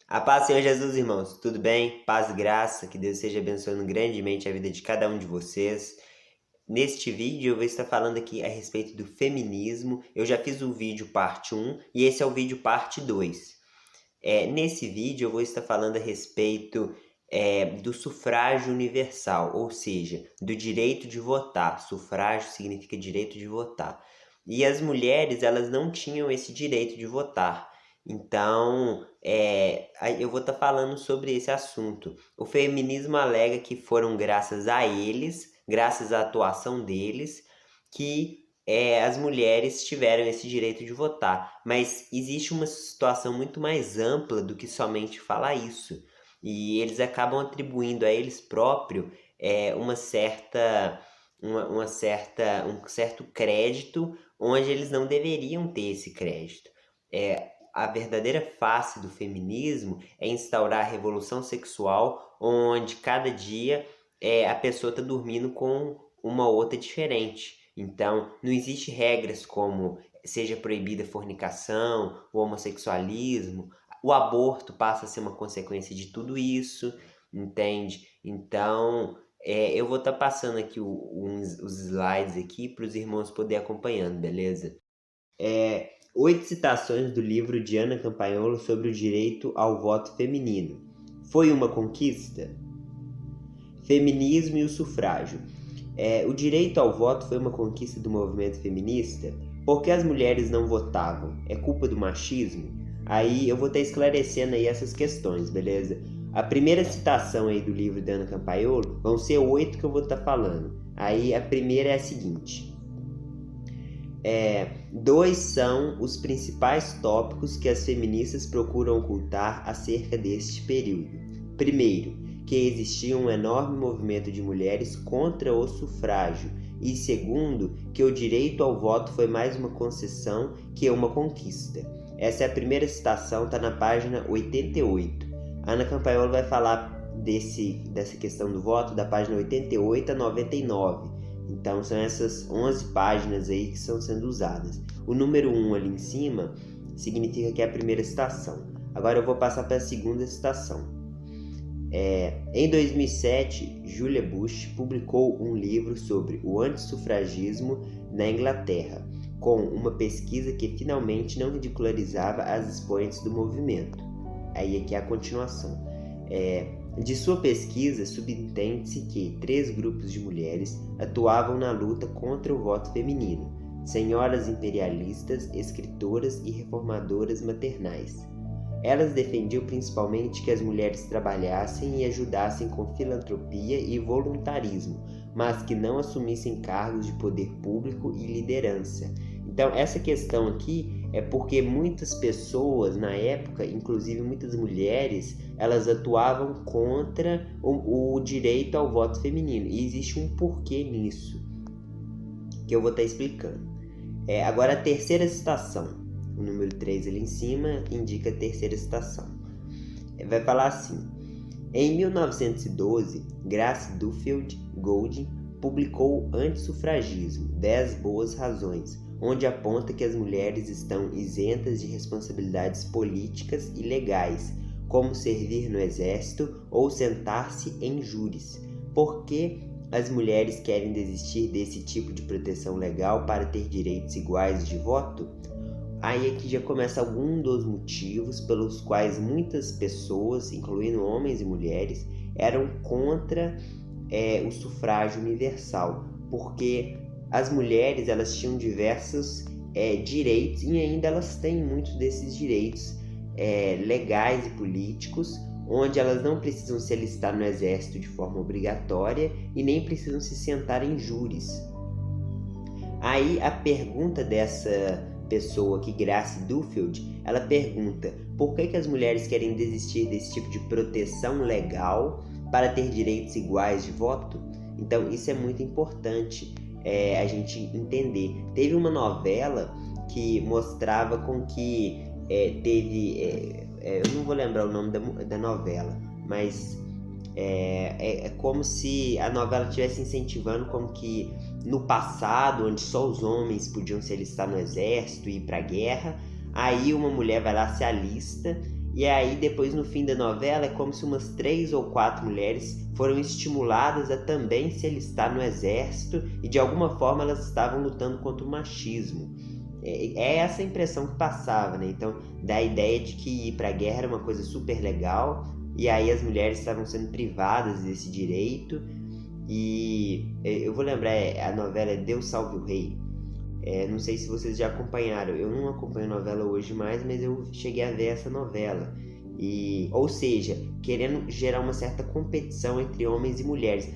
A paz, Senhor Jesus, irmãos. Tudo bem? Paz e graça. Que Deus esteja abençoando grandemente a vida de cada um de vocês. Neste vídeo eu vou estar falando aqui a respeito do feminismo. Eu já fiz o vídeo parte 1 e esse é o vídeo parte 2. Nesse vídeo eu vou estar falando a respeito do sufrágio universal, ou seja, do direito de votar. Sufrágio significa direito de votar. E as mulheres, elas não tinham esse direito de votar. Então, eu vou estar falando sobre esse assunto. O feminismo alega que foram graças a eles, graças à atuação deles, que as mulheres tiveram esse direito de votar. Mas existe uma situação muito mais ampla do que somente falar isso. E eles acabam atribuindo a eles próprios um certo crédito onde eles não deveriam ter esse crédito. A verdadeira face do feminismo é instaurar a revolução sexual, onde cada dia a pessoa está dormindo com uma outra diferente. Então, não existe regras como seja proibida a fornicação, o homossexualismo, o aborto passa a ser uma consequência de tudo isso, entende? Então, eu vou estar passando aqui os slides aqui para os irmãos poderem acompanhando, beleza? 8 citações do livro de Ana Campanholo sobre o direito ao voto feminino. Foi uma conquista? Feminismo e o sufrágio. O direito ao voto foi uma conquista do movimento feminista? Por que as mulheres não votavam? É culpa do machismo? Aí eu vou estar esclarecendo aí essas questões, beleza? A primeira citação aí do livro da Ana Campanholo vão ser 8 que eu vou estar falando. Aí a primeira é a seguinte. 2 são os principais tópicos que as feministas procuram ocultar acerca deste período. Primeiro, que existia um enorme movimento de mulheres contra o sufrágio. E segundo, que o direito ao voto foi mais uma concessão que uma conquista. Essa é a primeira citação, está na página 88. A Ana Campanholo vai falar dessa questão do voto da página 88 a 99. Então são essas 11 páginas aí que estão sendo usadas. O número 1 ali em cima significa que é a primeira citação. Agora eu vou passar para a segunda citação. Em 2007, Julia Bush publicou um livro sobre o antissufragismo na Inglaterra, com uma pesquisa que finalmente não ridicularizava as expoentes do movimento. Aí aqui é a continuação. De sua pesquisa, subentende-se que 3 grupos de mulheres atuavam na luta contra o voto feminino: senhoras imperialistas, escritoras e reformadoras maternais. Elas defendiam principalmente que as mulheres trabalhassem e ajudassem com filantropia e voluntarismo, mas que não assumissem cargos de poder público e liderança. Então, essa questão aqui é porque muitas pessoas na época, inclusive muitas mulheres, elas atuavam contra o direito ao voto feminino. E existe um porquê nisso, que eu vou estar explicando. Agora, a terceira citação. O número 3 ali em cima indica a terceira citação. Vai falar assim. Em 1912, Grace Duffield Golding publicou Antissufragismo, 10 boas razões, onde aponta que as mulheres estão isentas de responsabilidades políticas e legais, como servir no exército ou sentar-se em júris. Por que as mulheres querem desistir desse tipo de proteção legal para ter direitos iguais de voto? Aí aqui já começa algum dos motivos pelos quais muitas pessoas, incluindo homens e mulheres, eram contra o sufrágio universal, porque as mulheres elas tinham diversos direitos e ainda elas têm muitos desses direitos legais e políticos, onde elas não precisam se alistar no exército de forma obrigatória e nem precisam se sentar em júris. Aí a pergunta dessa pessoa aqui, Grace Duffield, ela pergunta por que as mulheres querem desistir desse tipo de proteção legal para ter direitos iguais de voto? Então isso é muito importante a gente entender. Teve uma novela que mostrava com que eu não vou lembrar o nome da novela, mas é como se a novela estivesse incentivando como que no passado, onde só os homens podiam se alistar no exército e ir para a guerra, aí uma mulher vai lá, se alista E aí depois no fim da novela é como se umas 3 ou 4 mulheres foram estimuladas a também se alistar no exército e de alguma forma elas estavam lutando contra o machismo. É essa a impressão que passava, né? Então, dá a ideia de que ir para a guerra era uma coisa super legal e aí as mulheres estavam sendo privadas desse direito. E eu vou lembrar, a novela é Deus Salve o Rei. Não sei se vocês já acompanharam, eu não acompanho novela hoje mais, mas eu cheguei a ver essa novela. Ou seja, querendo gerar uma certa competição entre homens e mulheres.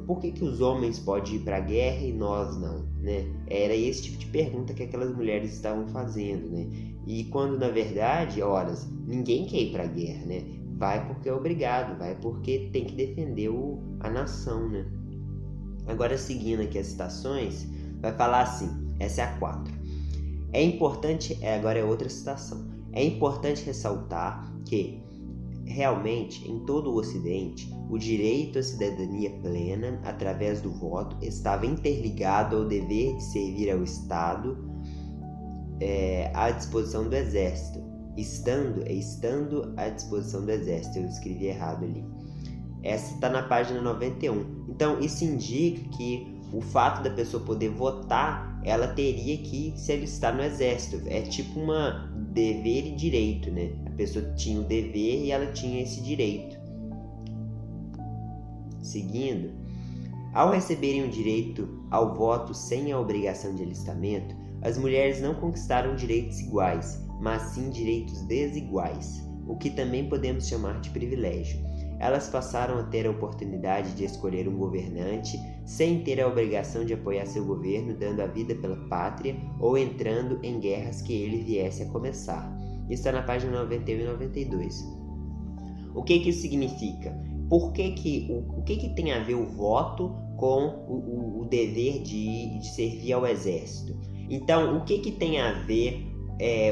Por que os homens podem ir para a guerra e nós não, né? Era esse tipo de pergunta que aquelas mulheres estavam fazendo, né? E quando na verdade, horas, ninguém quer ir para a guerra, né? Vai porque é obrigado, vai porque tem que defender a nação, né? Agora seguindo aqui as citações, vai falar assim, essa é a 4. É importante, agora é outra citação. É importante ressaltar que realmente, em todo o Ocidente, o direito à cidadania plena, através do voto, estava interligado ao dever de servir ao Estado à disposição do Exército. Estando à disposição do Exército. Eu escrevi errado ali. Essa está na página 91. Então, isso indica que o fato da pessoa poder votar, ela teria que se alistar no Exército. É tipo uma dever e direito, né? A pessoa tinha o dever e ela tinha esse direito. Seguindo, ao receberem o direito ao voto sem a obrigação de alistamento, as mulheres não conquistaram direitos iguais, mas sim direitos desiguais, o que também podemos chamar de privilégio. Elas passaram a ter a oportunidade de escolher um governante sem ter a obrigação de apoiar seu governo, dando a vida pela pátria ou entrando em guerras que ele viesse a começar. Isso está na página 91 e 92. O que isso significa? O que tem a ver o voto com o dever de servir ao exército? Então, o que tem a ver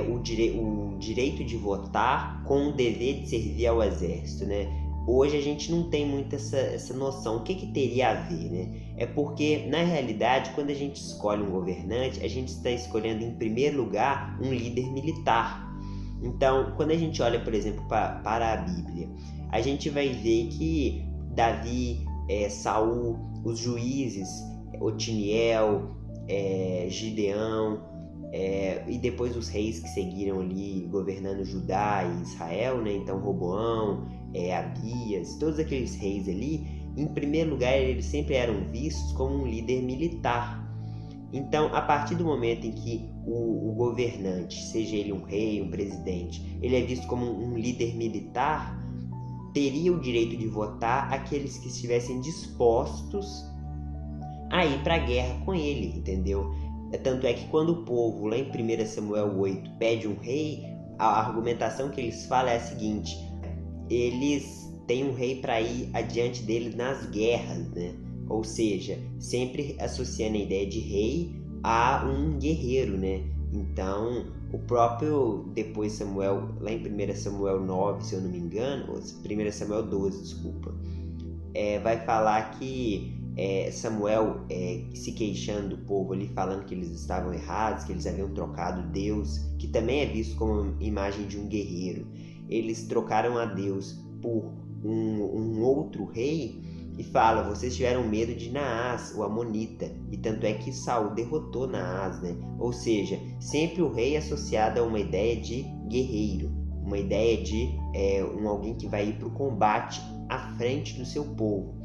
o direito de votar com o dever de servir ao exército, né? Hoje a gente não tem muito essa noção. O que teria a ver, né? É porque, na realidade, quando a gente escolhe um governante, a gente está escolhendo, em primeiro lugar, um líder militar. Então, quando a gente olha, por exemplo, para a Bíblia, a gente vai ver que Davi, Saul, os juízes, Otiniel, Gideão, e depois os reis que seguiram ali governando Judá e Israel, né? Então Roboão, Abias, todos aqueles reis ali, em primeiro lugar eles sempre eram vistos como um líder militar. Então, a partir do momento em que o governante, seja ele um rei, um presidente, ele é visto como um líder militar, teria o direito de votar aqueles que estivessem dispostos a ir para a guerra com ele, entendeu? Tanto é que quando o povo, lá em 1 Samuel 8, pede um rei, a argumentação que eles falam é a seguinte: eles têm um rei para ir adiante deles nas guerras, né? Ou seja, sempre associando a ideia de rei a um guerreiro, né? Então, o próprio depois Samuel, lá em 1 Samuel 9, se eu não me engano, ou 1 Samuel 12, desculpa, vai falar que Samuel se queixando do povo ali, falando que eles estavam errados, que eles haviam trocado Deus, que também é visto como imagem de um guerreiro. Eles trocaram a Deus por um outro rei e fala: vocês tiveram medo de Naás, o Amonita, e tanto é que Saul derrotou Naás, né? Ou seja, sempre o rei associado a uma ideia de guerreiro, uma ideia de alguém que vai ir para o combate à frente do seu povo.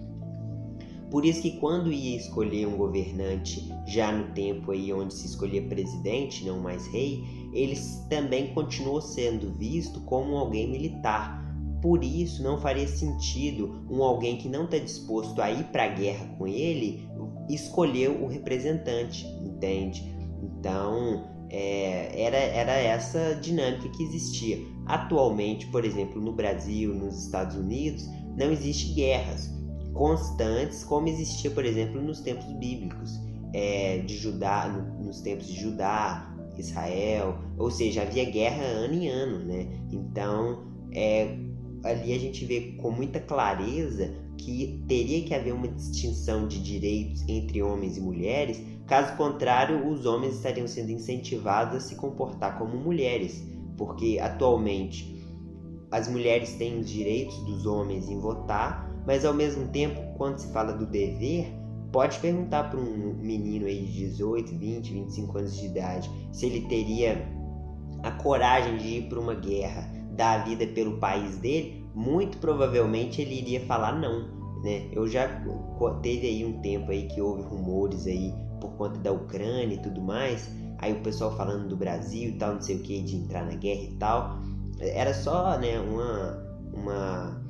Por isso que quando ia escolher um governante, já no tempo aí onde se escolhia presidente, não mais rei, ele também continuou sendo visto como alguém militar. Por isso não faria sentido alguém que não está disposto a ir para a guerra com ele escolher o representante, entende? Então era essa dinâmica que existia. Atualmente, por exemplo, no Brasil, nos Estados Unidos, não existe guerras constantes como existia, por exemplo, nos tempos bíblicos, de Judá, nos tempos de Judá, Israel, ou seja, havia guerra ano em ano, né? Então, ali a gente vê com muita clareza que teria que haver uma distinção de direitos entre homens e mulheres, caso contrário, os homens estariam sendo incentivados a se comportar como mulheres, porque atualmente as mulheres têm os direitos dos homens em votar, mas ao mesmo tempo, quando se fala do dever, pode perguntar para um menino aí de 18, 20, 25 anos de idade se ele teria a coragem de ir para uma guerra, dar a vida pelo país dele. Muito provavelmente ele iria falar não, né? Eu já teve aí um tempo aí que houve rumores aí por conta da Ucrânia e tudo mais, aí o pessoal falando do Brasil e tal, não sei o que, de entrar na guerra e tal. Era só, né, uma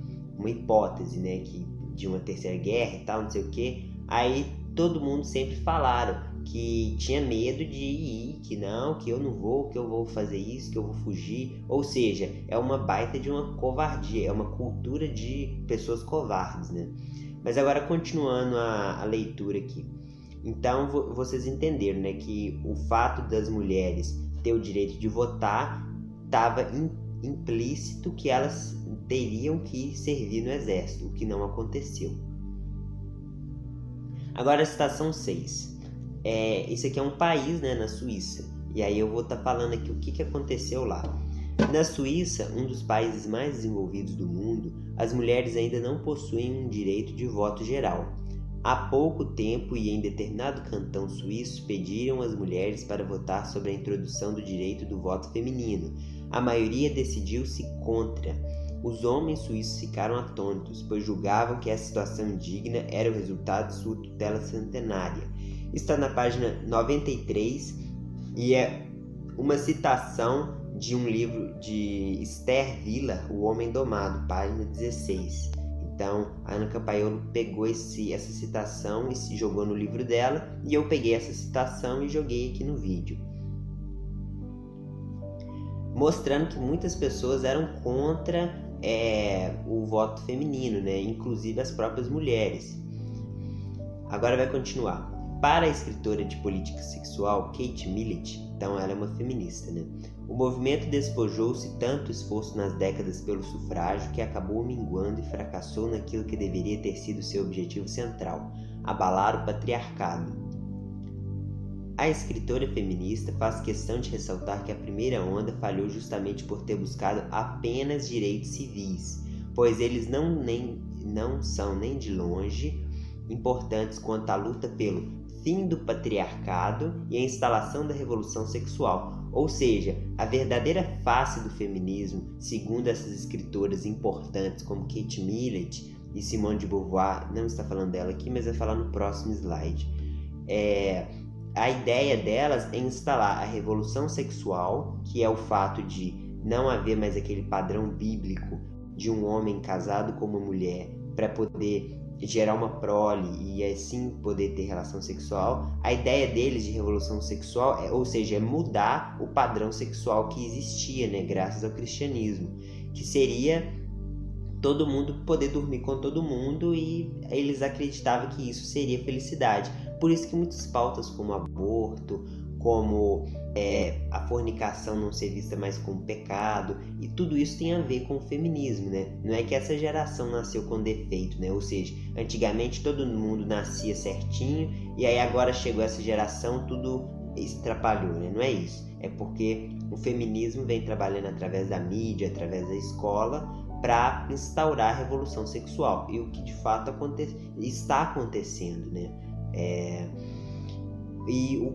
hipótese, né, que de uma terceira guerra e tal, não sei o que. Aí todo mundo sempre falaram que tinha medo de ir, que não, que eu não vou, que eu vou fazer isso, que eu vou fugir. Ou seja, é uma baita de uma covardia, é uma cultura de pessoas covardes, né? Mas agora continuando a leitura aqui. Então vocês entenderam, né, que o fato das mulheres ter o direito de votar estava implícito que elas teriam que servir no exército, o que não aconteceu. Agora a citação 6. Isso aqui é um país, né, na Suíça. E aí eu vou estar falando aqui o que aconteceu lá. Na Suíça, um dos países mais desenvolvidos do mundo, as mulheres ainda não possuem um direito de voto geral. Há pouco tempo e em determinado cantão suíço pediram às mulheres para votar sobre a introdução do direito do voto feminino. A maioria decidiu-se contra. Os homens suíços ficaram atônitos, pois julgavam que essa situação indigna era o resultado de sua tutela centenária. Está na página 93 e é uma citação de um livro de Esther Villa, O Homem Domado, página 16. Então, a Ana Campaiolo pegou essa citação e se jogou no livro dela, e eu peguei essa citação e joguei aqui no vídeo, mostrando que muitas pessoas eram contra o voto feminino, né? Inclusive as próprias mulheres. Agora vai continuar. Para a escritora de política sexual Kate Millett, então ela é uma feminista, né? O movimento despojou-se tanto esforço nas décadas pelo sufrágio que acabou minguando e fracassou naquilo que deveria ter sido seu objetivo central: abalar o patriarcado. A escritora feminista faz questão de ressaltar que a primeira onda falhou justamente por ter buscado apenas direitos civis, pois eles não são nem de longe importantes quanto à luta pelo fim do patriarcado e a instalação da revolução sexual. Ou seja, a verdadeira face do feminismo, segundo essas escritoras importantes como Kate Millett e Simone de Beauvoir, não está falando dela aqui, mas vai falar no próximo slide. A ideia delas é instalar a revolução sexual, que é o fato de não haver mais aquele padrão bíblico de um homem casado com uma mulher para poder gerar uma prole e assim poder ter relação sexual. A ideia deles de revolução sexual é mudar o padrão sexual que existia, né, graças ao cristianismo, que seria todo mundo poder dormir com todo mundo, e eles acreditavam que isso seria felicidade. Por isso que muitas pautas como aborto, como a fornicação não ser vista mais como pecado, e tudo isso tem a ver com o feminismo, né? Não é que essa geração nasceu com defeito, né? Ou seja, antigamente todo mundo nascia certinho e aí agora chegou essa geração, tudo estrapalhou, né? Não é isso. É porque o feminismo vem trabalhando através da mídia, através da escola, para instaurar a revolução sexual, e o que de fato está acontecendo, né?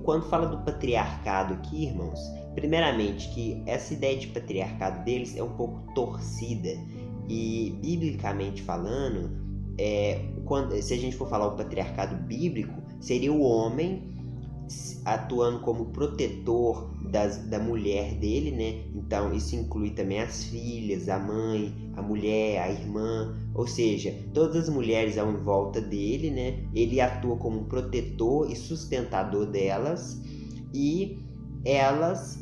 Quando fala do patriarcado aqui, irmãos, primeiramente que essa ideia de patriarcado deles é um pouco torcida, e biblicamente falando, se a gente for falar o patriarcado bíblico, seria o homem atuando como protetor da mulher dele, né? Então isso inclui também as filhas, a mãe, a mulher, a irmã, ou seja, todas as mulheres ao em volta dele, né? Ele atua como um protetor e sustentador delas, e elas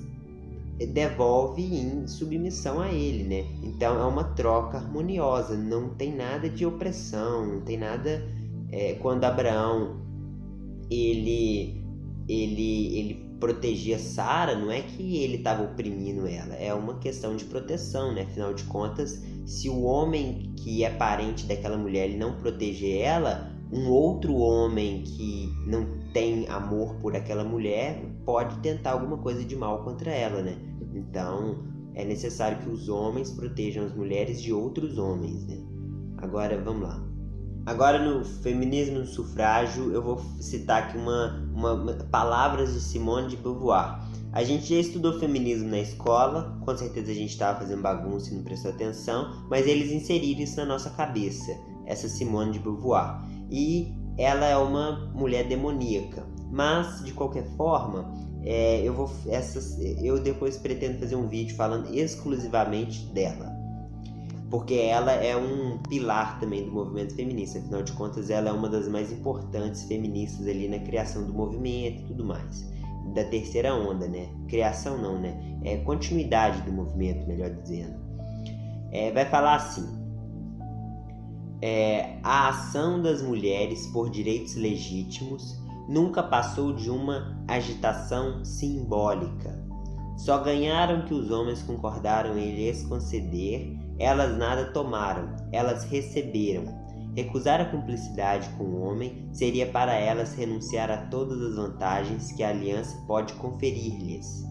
devolvem em submissão a ele, né? Então é uma troca harmoniosa, não tem nada de opressão, não tem nada. Quando Abraão ele protegia Sara, não é que ele estava oprimindo ela, é uma questão de proteção, né? Afinal de contas, se o homem que é parente daquela mulher ele não proteger ela, um outro homem que não tem amor por aquela mulher pode tentar alguma coisa de mal contra ela, né? Então é necessário que os homens protejam as mulheres de outros homens, né? Agora, vamos lá. Agora, no feminismo, no sufrágio, eu vou citar aqui palavras de Simone de Beauvoir. A gente já estudou feminismo na escola, com certeza a gente estava fazendo bagunça e não prestou atenção, mas eles inseriram isso na nossa cabeça, essa Simone de Beauvoir. E ela é uma mulher demoníaca, mas, de qualquer forma, eu depois pretendo fazer um vídeo falando exclusivamente dela. Porque ela é um pilar também do movimento feminista, afinal de contas ela é uma das mais importantes feministas ali na criação do movimento e tudo mais. Da terceira onda, né? Criação não, né? É continuidade do movimento, melhor dizendo. Vai falar assim: a ação das mulheres por direitos legítimos nunca passou de uma agitação simbólica. Só ganharam que os homens concordaram em lhes conceder. Elas nada tomaram, elas receberam. Recusar a cumplicidade com o homem seria para elas renunciar a todas as vantagens que a aliança pode conferir-lhes.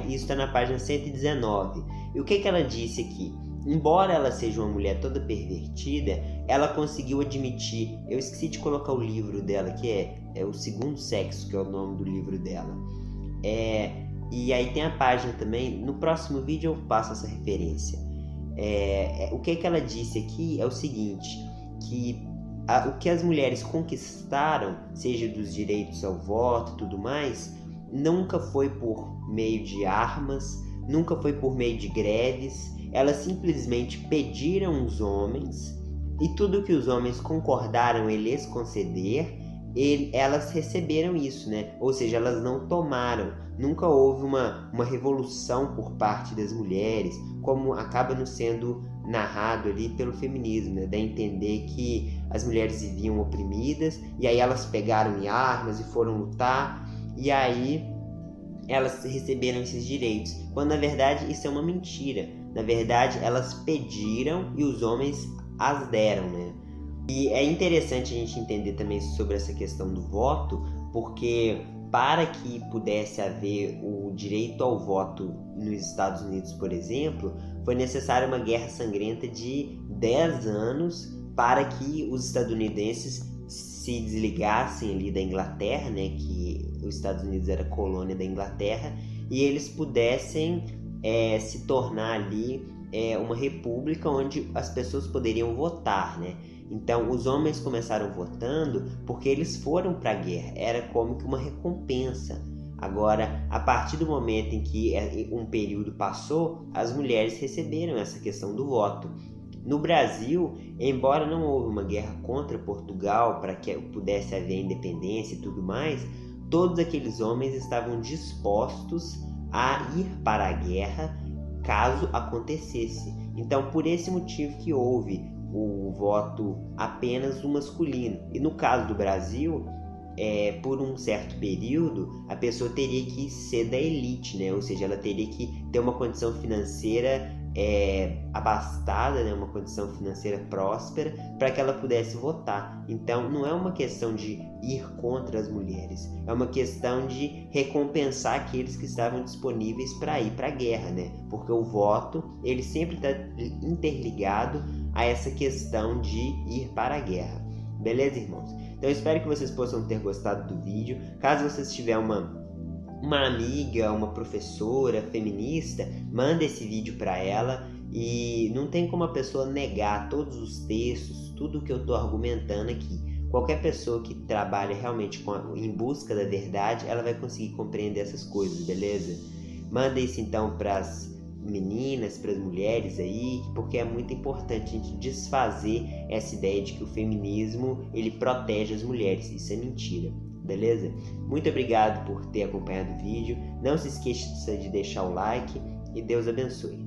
Isso está na página 119. E o que ela disse aqui? Embora ela seja uma mulher toda pervertida, ela conseguiu admitir... Eu esqueci de colocar o livro dela, que é O Segundo Sexo, que é o nome do livro dela. E aí tem a página também. No próximo vídeo eu passo essa referência. O que ela disse aqui é o seguinte, que o que as mulheres conquistaram, seja dos direitos ao voto e tudo mais, nunca foi por meio de armas, nunca foi por meio de greves. Elas simplesmente pediram os homens, e tudo que os homens concordaram em lhes conceder, elas receberam isso, né? Ou seja, elas não tomaram. Nunca houve uma revolução por parte das mulheres, como acaba nos sendo narrado ali pelo feminismo, né? Dá a entender que as mulheres viviam oprimidas, e aí elas pegaram em armas e foram lutar, e aí elas receberam esses direitos, quando na verdade isso é uma mentira. Na verdade, elas pediram e os homens as deram, né? E é interessante a gente entender também sobre essa questão do voto, porque para que pudesse haver o direito ao voto nos Estados Unidos, por exemplo, foi necessária uma guerra sangrenta de 10 anos para que os estadunidenses se desligassem ali da Inglaterra, né, que os Estados Unidos era colônia da Inglaterra, e eles pudessem se tornar ali uma república onde as pessoas poderiam votar, né? Então, os homens começaram votando porque eles foram para a guerra, era como que uma recompensa. Agora, a partir do momento em que um período passou, as mulheres receberam essa questão do voto. No Brasil, embora não houve uma guerra contra Portugal para que pudesse haver independência e tudo mais, todos aqueles homens estavam dispostos a ir para a guerra caso acontecesse. Então, por esse motivo que houve o voto apenas do masculino. E no caso do Brasil, por um certo período, a pessoa teria que ser da elite, né? Ou seja, ela teria que ter uma condição financeira abastada, né? Uma condição financeira próspera, para que ela pudesse votar. Então, não é uma questão de ir contra as mulheres, é uma questão de recompensar aqueles que estavam disponíveis para ir para a guerra, né? Porque o voto, ele sempre está interligado a essa questão de ir para a guerra. Beleza, irmãos? Então eu espero que vocês possam ter gostado do vídeo. Caso vocês tiverem uma amiga, uma professora feminista, manda esse vídeo para ela. E não tem como a pessoa negar todos os textos, tudo que eu estou argumentando aqui. Qualquer pessoa que trabalha realmente em busca da verdade, ela vai conseguir compreender essas coisas, beleza? Manda isso então para as meninas, para as mulheres aí, porque é muito importante a gente desfazer essa ideia de que o feminismo ele protege as mulheres. Isso é mentira, beleza? Muito obrigado por ter acompanhado o vídeo. Não se esqueça de deixar o like e Deus abençoe.